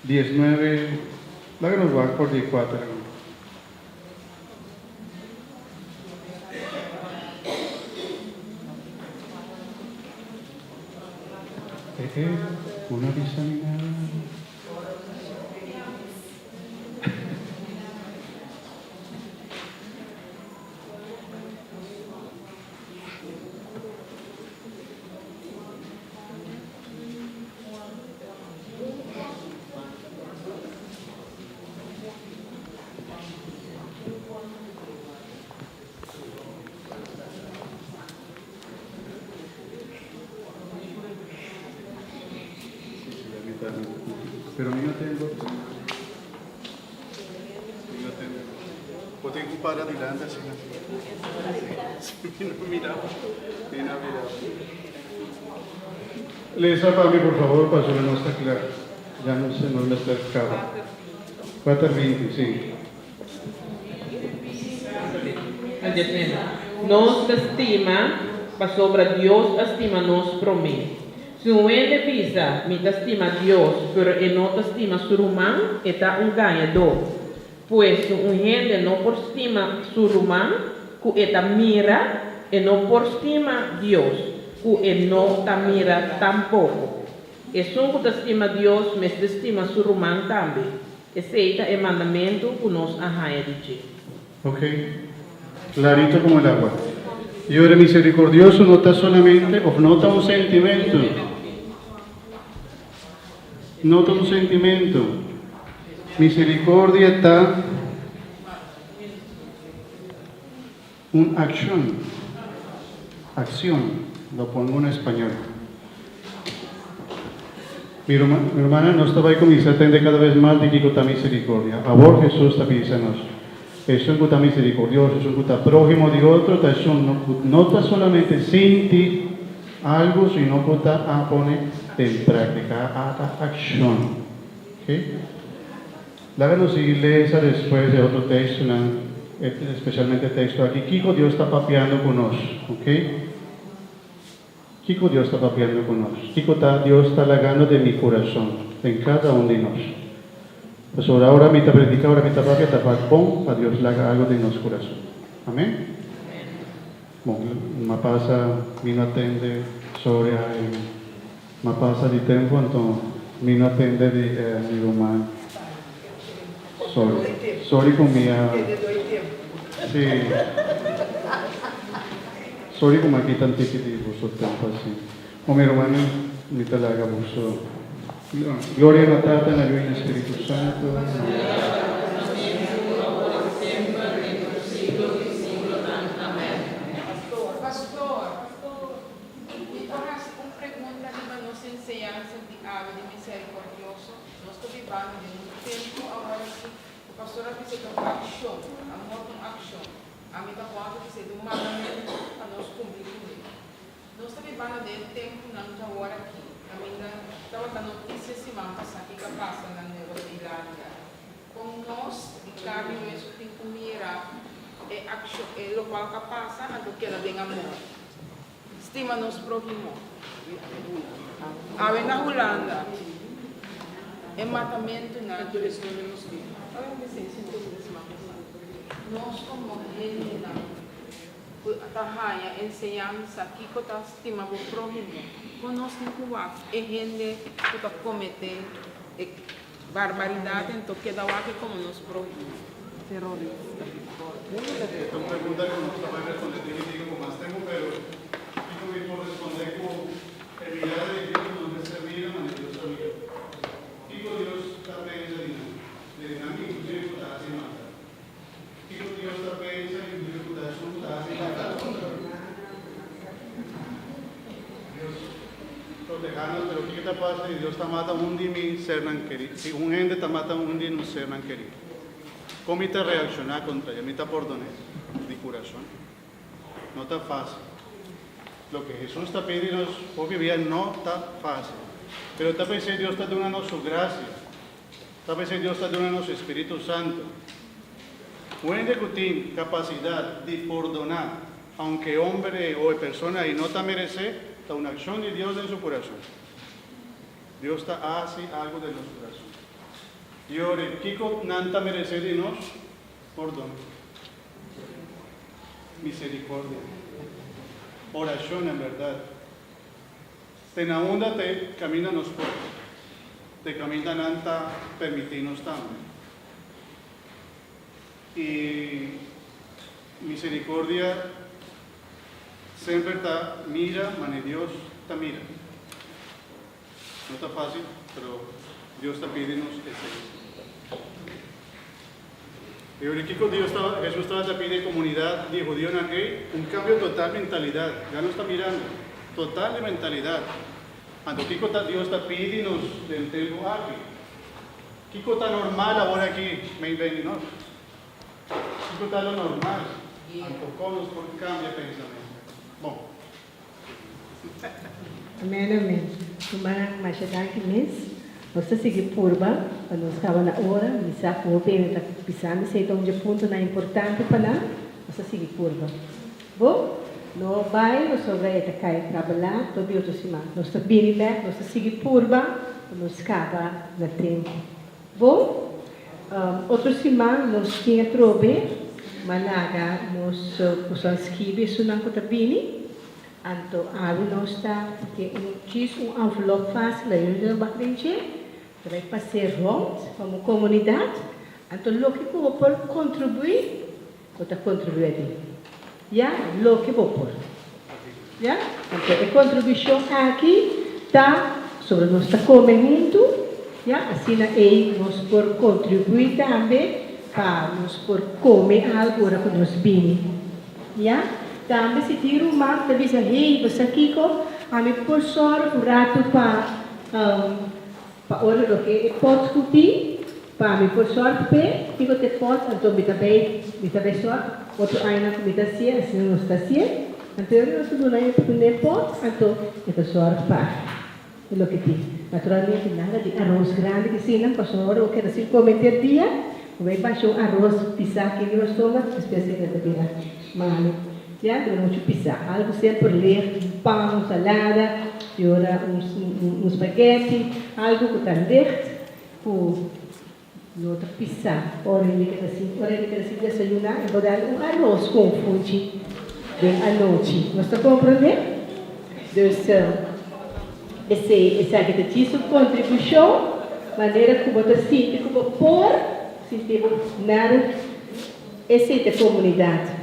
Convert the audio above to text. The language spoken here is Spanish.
19, láganos back por 14. Una visa ni nada. Pero yo tengo. Puedo ocupar adelante así. Mira. Lesa para mí, por favor, para que no está claro. Ya no sé, no le está claro. 4:20, sí. Nos estima, para sobra Dios estima nos promete. Se um ende pisa, me estima Deus, pero não estima ser humano, está ganhador. Pois um ende não por estima ser humano, que está mira, e não por estima Deus, que não está mira tampouco. E se um que estima Deus, mas estima ser humano também. Esse é o mandamento que nós arranha de ti. Ok, clarito como el agua. Dios eres misericordioso, no está solamente, o nota un sentimiento. Nota un sentimiento. Misericordia está una acción. Acción, lo pongo en español. Mi hermana no estaba ahí con mi atende cada vez más de que está misericordia. Ahora Jesús está pensando. Es un gusta misericordioso, es un gusta prójimo de otro, no está solamente sentir algo, sino que está a poner en práctica, a acción. ¿Okay? Láganos iglesia después de otro texto, especialmente el texto aquí. Kiko Dios está papeando con nosotros. ¿Okay? Kiko Dios está papeando con nosotros. Kiko Dios está lagando de mi corazón, en cada uno de nosotros. Pues ahora mi predica, ahora mi papia, tapón, a Dios le haga algo de nuestro corazón. Amén. Bueno, me pasa, mi no atende, sobre, me pasa de tiempo, entonces, mi no atende de mi román. Sorry con mi, sí. Sorry con aquí tan tipo de buso tiempo así. O mi román, mi te la haga buso. Gloria al Padre, al Hijo y al Espíritu Santo. Pastor, uma pergunta de nossa enseñanza de água de misericordioso. Nós estamos vivendo de um tempo agora que o pastor disse que é ação, amor com ação. A mim está falando que é um mandamento para nós cumprir com ele. Nós estamos vivendo de tempo na nossa hora aqui. Estava a notícia semana passada que passa na Nova Zelândia. Com nós, de carne, isso tem que mirar o qual que passa, a do que ela tem amor. Estima nos próximos. A na Holanda, é matamento na nós como gente na Tahanha, ensinança, que está estima o próximo. Conosco é gente que está cometendo barbaridade, então que dá que como nos próximos terroristas. Esta pregunta que no estaba respondiendo, digo más tengo, pero digo por responder con el mirada de Dios, donde se mira, donde Dios se mira. Digo Dios está pensando en a mí, inclusive que está haciendo matar. Digo Dios está pensando en que está haciendo matar. Dios protegernos, pero ¿qué está pasando? Dios está matando un día mi ser no querido. Si un gente está matando un día un ser no querido. ¿Cómo te reaccionar contra ella? Me está perdonando de corazón. No está fácil. Lo que Jesús está pidiendo por vivir no está fácil. Pero tal vez Dios está dando su gracia. Tal vez Dios está dando su Espíritu Santo. Puede que tiene capacidad de perdonar, aunque hombre o persona y no te merece, está una acción de Dios en su corazón. Dios hace algo de nuestro corazón. Yore, Kiko nanta merecer de nos, perdón. Misericordia. Oración en verdad. Te naunda te camina nos por. Te camina nanta permitirnos también. Y misericordia siempre está mira, mane Dios está mira. No está fácil, pero Dios está pidiéndonos ese. Y ahora aquí con Jesús estaba pidiendo comunidad de judío en aquel, un cambio total de mentalidad. Ya no está mirando, total de mentalidad. Cuando Kiko Dios está pidiendo del tiempo aquí. Kiko está normal ahora aquí, me invenino. Kiko está lo normal. Cuando conos por cambio de pensamiento. Bom. Amém, amém. Uma machadinha mesmo. Nós seguimos purba, nós estamos na hora, missa for bem, tá pisando, sei então onde ponto na importante para lá, nós seguimos purba. Bom, no vai, nós sobre esta cai trabalhar, todo outro cima, nós está bem lá, nós seguimos purba, nós acaba na tempo. Bom, outro cima, nós tinha trobe, managa, nós usamos esquive, isso não está bem. Anto ali nós está que quis envelope fácil aí no background vai passar rond como comunidade anto lo que vou por contribuir vou contribuir já lo que vou por já anto a contribuição aqui tá sobre nós está comendo já assim nós por contribuir também para nós por comer algo para nós bem já também se tira um mapa, também se hey, você aqui com a minha professora o rato para olha o que pode discutir para a minha professora pé, fica te pode então me também só outro ainda me dá se assim não está se então eu estou na minha pode então a professora para o que tem naturalmente nada de arroz grande que sim, professora o que assim comentar dia vai baixar arroz pisar que nós tomamos especialmente da beira mal já durante o pisar, algo sempre ler, pão, salada, e ora espaguete, algo que está lerto, por outra pisar, ora ele quer assim desayunar, e vou dar arroz com fungi à noite. Nós está compreendendo? Então, esse agradecimento, contribuição, maneira como você sente, como pôr, sentir nada, essa é a comunidade.